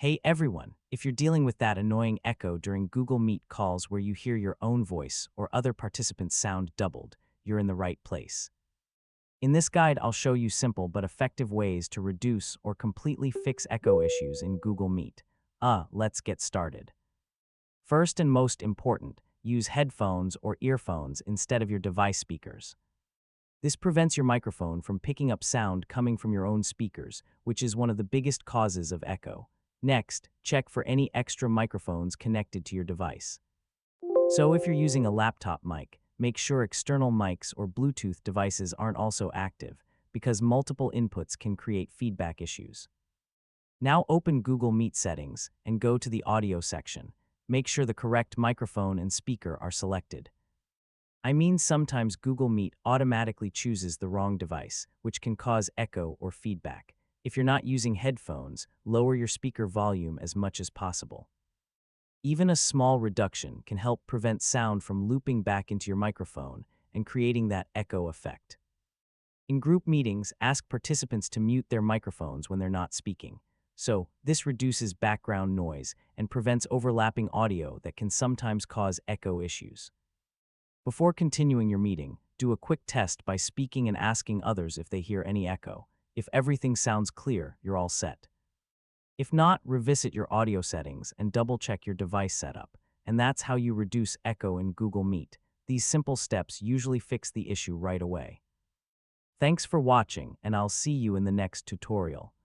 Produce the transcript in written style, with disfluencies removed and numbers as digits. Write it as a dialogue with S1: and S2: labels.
S1: Hey everyone, if you're dealing with that annoying echo during Google Meet calls where you hear your own voice or other participants' sound doubled, you're in the right place. In this guide, I'll show you simple but effective ways to reduce or completely fix echo issues in Google Meet. Let's get started. First and most important, use headphones or earphones instead of your device speakers. This prevents your microphone from picking up sound coming from your own speakers, which is one of the biggest causes of echo. Next, check for any extra microphones connected to your device. So if you're using a laptop mic, make sure external mics or Bluetooth devices aren't also active, because multiple inputs can create feedback issues. Now open Google Meet settings and go to the audio section. Make sure the correct microphone and speaker are selected. I mean, sometimes Google Meet automatically chooses the wrong device, which can cause echo or feedback. If you're not using headphones, lower your speaker volume as much as possible. Even a small reduction can help prevent sound from looping back into your microphone and creating that echo effect. In group meetings, ask participants to mute their microphones when they're not speaking. So, this reduces background noise and prevents overlapping audio that can sometimes cause echo issues. Before continuing your meeting, do a quick test by speaking and asking others if they hear any echo. If everything sounds clear, you're all set. If not, revisit your audio settings and double-check your device setup. And that's how you reduce echo in Google Meet. These simple steps usually fix the issue right away. Thanks for watching, and I'll see you in the next tutorial.